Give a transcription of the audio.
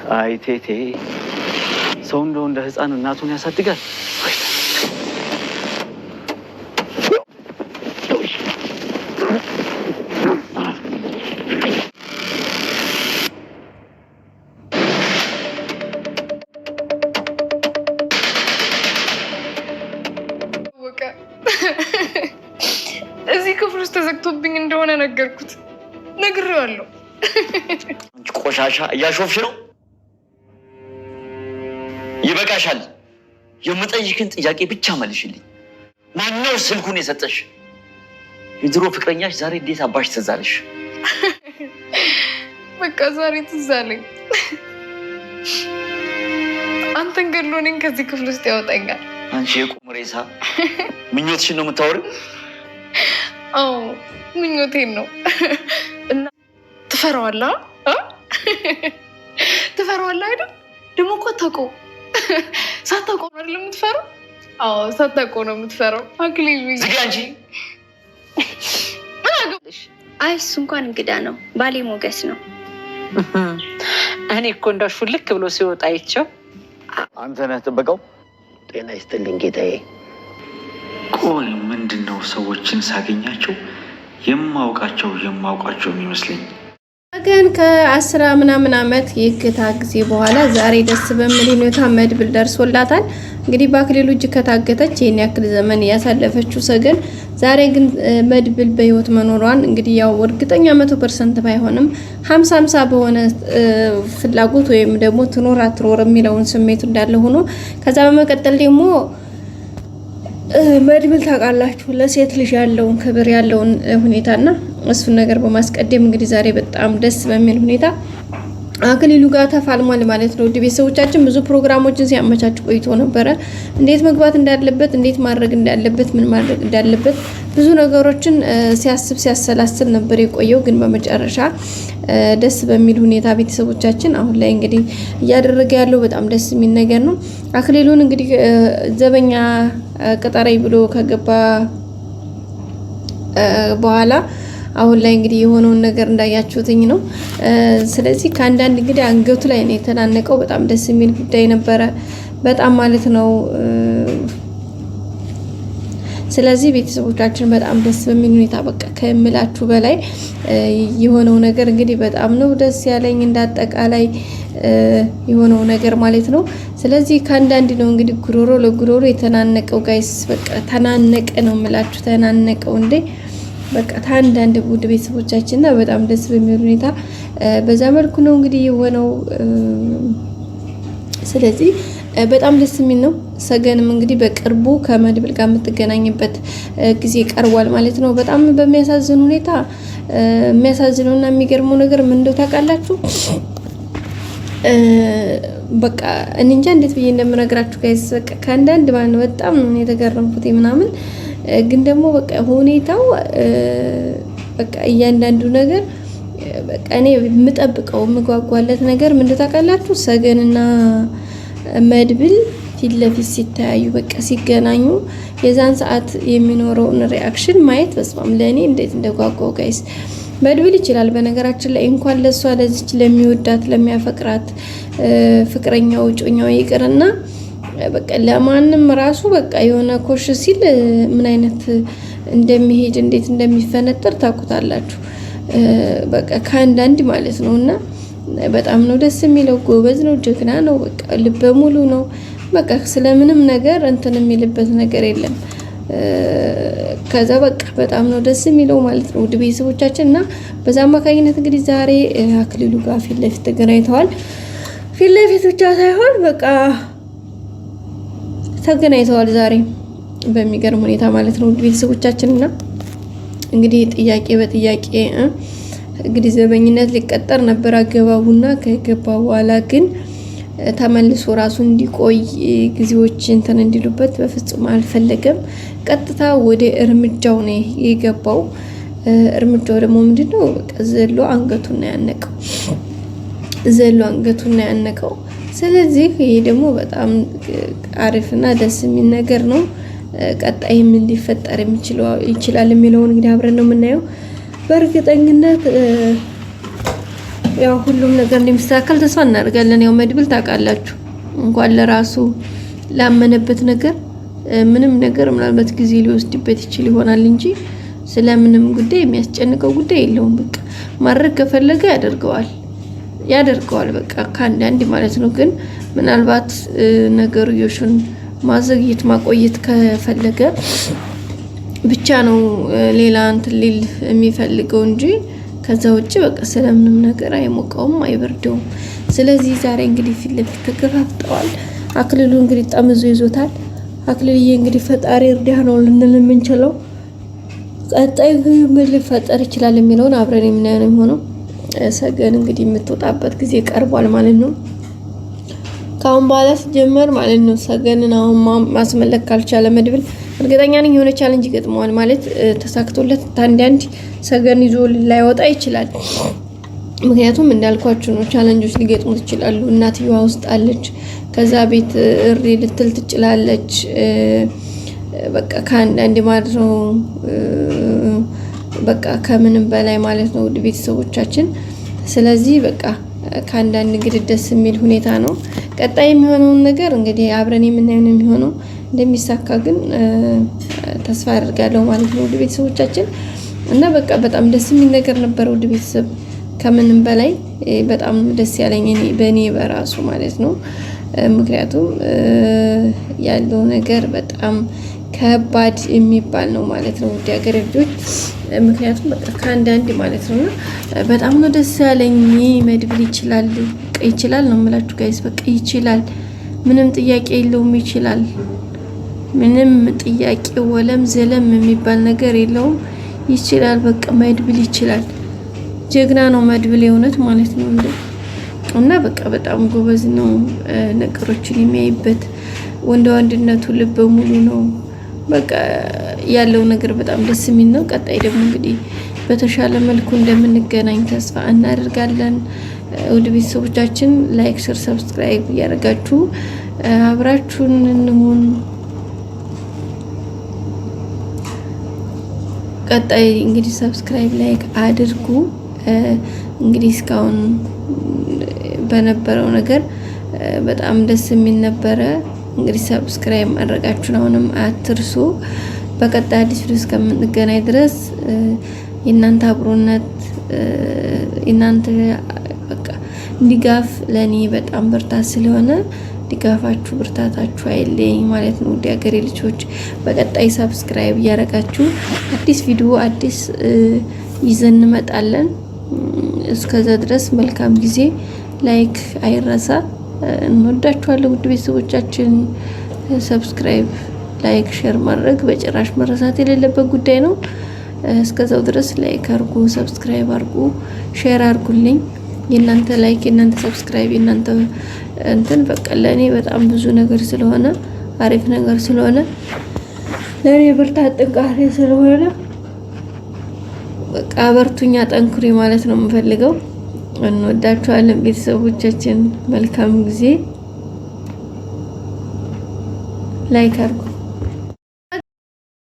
አይ ቴቴ ሰው እንደው እንደ ህፃን እናቱን ያሳድጋል። እዚህ ክፍል ውስጥ ተዘግቶብኝ እንደሆነ ነገርኩት። ነግሬዋለሁ። አንቺ ቆሻሻ እያሾፍሽ ነው። ይበቃሻል። የምጠይቅን ጥያቄ ብቻ መልሽልኝ። ማነው ስልኩን የሰጠሽ? የድሮ ፍቅረኛሽ ዛሬ እንዴት አባሽ ትዝ አለሽ? በቃ ዛሬ ትዝ አለኝ። አንተን ገድሎ እኔን ከዚህ ክፍል ውስጥ ያወጣኛል። አንቺ የቁም ሬሳ ምኞትሽን ነው የምታወሪው? አዎ ምኞቴን ነው። እና ትፈራዋለህ? ትፈራዋለህ አይደል? ደግሞ እኮ አታውቀው። ሳታውቀው ነው አይደል የምትፈራው? አዎ ሳታውቀው ነው የምትፈራው። አክሊል ዝጊ አንቺ። አይ እሱ እንኳን እንግዳ ነው፣ ባሌ ሞገስ ነው። እኔ እኮ እንዳሹ ልክ ብሎ ሲወጣ አይቼው። አንተ ነህ ጥበቃው? ጤና ይስጥልኝ ጌታዬ። ቆይ ምንድነው ሰዎችን ሳገኛቸው የማውቃቸው የሚመስለኝ? ግን ከ10 ምናምን ዓመት የእገታ ጊዜ በኋላ ዛሬ ደስ በሚል ሁኔታ መድብል ደርሶላታል። እንግዲህ በአክሊሉ እጅ ከታገተች ይሄን ያክል ዘመን ያሳለፈችው ሰገን ዛሬ ግን መድብል በህይወት መኖሯን እንግዲህ ያው እርግጠኛ 100% ባይሆንም 50-50 በሆነ ፍላጎት ወይም ደግሞ ትኖር አትኖር የሚለውን ስሜት እንዳለ ሆኖ ከዛ በመቀጠል ደግሞ መድብል ታውቃላችሁ ለሴት ልጅ ያለውን ክብር ያለውን ሁኔታና እሱን ነገር በማስቀደም እንግዲህ ዛሬ በጣም ደስ በሚል ሁኔታ አክሊሉ ጋር ተፋልሟል ማለት ነው። ቤተሰቦቻችን ብዙ ፕሮግራሞችን ሲያመቻች ቆይቶ ነበረ። እንዴት መግባት እንዳለበት፣ እንዴት ማድረግ እንዳለበት፣ ምን ማድረግ እንዳለበት ብዙ ነገሮችን ሲያሰላስል ነበር የቆየው። ግን በመጨረሻ ደስ በሚል ሁኔታ ቤተሰቦቻችን አሁን ላይ እንግዲህ እያደረገ ያለው በጣም ደስ የሚል ነገር ነው። አክሊሉን እንግዲህ ዘበኛ ቀጠረኝ ብሎ ከገባ በኋላ አሁን ላይ እንግዲህ የሆነውን ነገር እንዳያችሁትኝ ነው። ስለዚህ ከአንዳንድ እንግዲህ አንገቱ ላይ ነው የተናነቀው። በጣም ደስ የሚል ጉዳይ ነበረ፣ በጣም ማለት ነው። ስለዚህ ቤተሰቦቻችን በጣም ደስ በሚል ሁኔታ በቃ ከምላችሁ በላይ የሆነው ነገር እንግዲህ በጣም ነው ደስ ያለኝ እንዳጠቃላይ የሆነው ነገር ማለት ነው። ስለዚህ ከአንዳንድ ነው እንግዲህ ጉሮሮ ለጉሮሮ የተናነቀው ጋይስ፣ በቃ ተናነቀ ነው የምላችሁ፣ ተናነቀው እንዴ በቃ ታንዳንድ ውድ ቤተሰቦቻችንና በጣም ደስ በሚል ሁኔታ በዛ መልኩ ነው እንግዲህ የሆነው። ስለዚህ በጣም ደስ የሚል ነው። ሰገንም እንግዲህ በቅርቡ ከመድብል ጋር የምትገናኝበት ጊዜ ቀርቧል ማለት ነው። በጣም በሚያሳዝን ሁኔታ የሚያሳዝነውና የሚገርመው ነገር ምን እንደው ታውቃላችሁ? በቃ እኔ እንጃ እንዴት ብዬ እንደምነግራችሁ ጋይስ፣ በቃ ከአንዳንድ ማለት በጣም ነው የተገረምኩት ምናምን ግን ደግሞ በቃ ሁኔታው በቃ እያንዳንዱ ነገር በቃ እኔ የምጠብቀው የምጓጓለት ነገር ምንድነው ታውቃላችሁ? ሰገንና መድብል ፊት ለፊት ሲታያዩ በቃ ሲገናኙ የዛን ሰዓት የሚኖረውን ሪአክሽን ማየት በስማም ለኔ እንዴት እንደጓጓው ጋይስ። መድብል ይችላል በነገራችን ላይ እንኳን ለሷ ለዚች ለሚወዳት ለሚያፈቅራት ፍቅረኛው ጮኛው ይቅርና በቃ ለማንም ራሱ በቃ የሆነ ኮሽ ሲል ምን አይነት እንደሚሄድ እንዴት እንደሚፈነጠር ታውቁታላችሁ። በቃ ከአንዳንድ ማለት ነውና በጣም ነው ደስ የሚለው። ጎበዝ ነው፣ ጀግና ነው፣ በቃ ልበ ሙሉ ነው። በቃ ስለምንም ነገር እንትን የሚልበት ነገር የለም። ከዛ በቃ በጣም ነው ደስ የሚለው ማለት ነው ውድ ቤተሰቦቻችንና በዛ አማካኝነት እንግዲህ ዛሬ አክሊሉ ጋር ፊት ለፊት ተገናኝተዋል። ፊት ለፊት ብቻ ሳይሆን በቃ ተገናኝተዋል ዛሬ በሚገርም ሁኔታ ማለት ነው ውድ ቤተሰቦቻችንና እንግዲህ ጥያቄ በጥያቄ እንግዲህ ዘበኝነት ሊቀጠር ነበር አገባቡና ከገባ በኋላ ግን ተመልሶ ራሱ እንዲቆይ ጊዜዎች እንትን እንዲሉበት በፍጹም አልፈለገም። ቀጥታ ወደ እርምጃው ነው የገባው። እርምጃው ደግሞ ምንድነው? በቃ ዘሎ አንገቱን ያነቀው። ስለዚህ ይሄ ደግሞ በጣም አሪፍና ደስ የሚል ነገር ነው። ቀጣይ ምን ሊፈጠር ይችላል የሚለውን እንግዲህ አብረን ነው የምናየው። በእርግጠኝነት ያው ሁሉም ነገር እንደሚስተካከል ተስፋ እናደርጋለን። ያው መድብል ታውቃላችሁ እንኳን ለራሱ ላመነበት ነገር ምንም ነገር ምናልባት ጊዜ ሊወስድበት ይችል ይሆናል እንጂ ስለምንም ጉዳይ የሚያስጨንቀው ጉዳይ የለውም። በቃ ማድረግ ከፈለገ ያደርገዋል በቃ ከአንዳንድ ማለት ነው። ግን ምናልባት ነገርዮሹን ማዘግየት ማቆየት ከፈለገ ብቻ ነው ሌላ እንትን ሊል የሚፈልገው እንጂ ከዛ ውጭ በቃ ስለምንም ነገር አይሞቀውም አይበርደውም። ስለዚህ ዛሬ እንግዲህ ፊት ለፊት ተገፋፍጠዋል። አክሊሉ እንግዲህ ጠምዞ ይዞታል። አክሊልዬ እንግዲህ ፈጣሪ እርዳህ ነው ልንል የምንችለው። ቀጣይ ምን ሊፈጠር ይችላል የሚለውን አብረን የምናየው ነው የሚሆነው። ሰገን እንግዲህ የምትወጣበት ጊዜ ቀርቧል ማለት ነው። ካሁን በኋላ ሲጀመር ማለት ነው ሰገንን አሁን ማስመለክ ካልቻለ መድብል እርግጠኛ ነኝ የሆነ ቻሌንጅ ይገጥመዋል ማለት ተሳክቶለት አንዳንድ ሰገን ይዞ ላይወጣ ይችላል። ምክንያቱም እንዳልኳችሁ ነው ቻሌንጆች ሊገጥሙት ይችላሉ። እናትየዋ ውስጥ አለች፣ ከዛ ቤት እሪ ልትል ትችላለች። በቃ ከአንዳንድ ማድረው በቃ ከምንም በላይ ማለት ነው ውድ ቤተሰቦቻችን። ስለዚህ በቃ ከአንዳንድ እንግዲህ ደስ የሚል ሁኔታ ነው። ቀጣይ የሚሆነውን ነገር እንግዲህ አብረን የምናየው ነው የሚሆነው። እንደሚሳካ ግን ተስፋ አደርጋለሁ ማለት ነው ውድ ቤተሰቦቻችን። እና በቃ በጣም ደስ የሚል ነገር ነበር ውድ ቤተሰብ። ከምንም በላይ በጣም ደስ ያለኝ በእኔ በራሱ ማለት ነው። ምክንያቱም ያለው ነገር በጣም ከባድ የሚባል ነው ማለት ነው ውድ ሀገር ልጆች። ምክንያቱም በቃ ከአንዳንድ ማለት ነው በጣም ነው ደስ ያለኝ። መድብል ይችላል ነው የምላችሁ ጋይስ። በቃ ይችላል፣ ምንም ጥያቄ የለውም። ይችላል፣ ምንም ጥያቄ ወለም ዘለም የሚባል ነገር የለውም። ይችላል፣ በቃ መድብል ይችላል። ጀግና ነው መድብል የእውነት ማለት ነው እና በቃ በጣም ጎበዝ ነው። ነገሮችን የሚያይበት ወንድነቱ ልበ ሙሉ ነው። በቃ ያለው ነገር በጣም ደስ የሚል ነው። ቀጣይ ደግሞ እንግዲህ በተሻለ መልኩ እንደምንገናኝ ተስፋ እናደርጋለን። ውድ ቤተሰቦቻችን ላይክ፣ ሼር፣ ሰብስክራይብ እያደረጋችሁ አብራችሁን እንሁን። ቀጣይ እንግዲህ ሰብስክራይብ ላይክ አድርጉ። እንግዲህ እስካሁን በነበረው ነገር በጣም ደስ የሚል ነበረ። እንግዲህ ሰብስክራይብ ማድረጋችሁን አሁንም አትርሱ። በቀጣይ አዲስ ቪዲዮ እስከምንገናኝ ድረስ የእናንተ አብሮነት የእናንተ በቃ ድጋፍ ለኔ በጣም ብርታት ስለሆነ ድጋፋችሁ ብርታታችሁ አይለኝ ማለት ነው ውድ ሀገሬ ልጆች። በቀጣይ ሰብስክራይብ እያደረጋችሁ አዲስ ቪዲዮ አዲስ ይዘን እንመጣለን። እስከዛ ድረስ መልካም ጊዜ። ላይክ አይረሳ። እንወዳችኋለን ውድ ቤተሰቦቻችን። ሰብስክራይብ፣ ላይክ፣ ሼር ማድረግ በጭራሽ መረሳት የሌለበት ጉዳይ ነው። እስከዛው ድረስ ላይክ አርጉ፣ ሰብስክራይብ አርጉ፣ ሼር አርጉልኝ። የእናንተ ላይክ፣ የእናንተ ሰብስክራይብ፣ የእናንተ እንትን በቃ ለእኔ በጣም ብዙ ነገር ስለሆነ አሪፍ ነገር ስለሆነ ለእኔ ብርታት ጥንካሬ ስለሆነ በቃ በርቱኛ ጠንክሪ ማለት ነው የምፈልገው። እንወዳችኋለን ቤተሰቦቻችን። መልካም ጊዜ። ላይክ አድርጉ።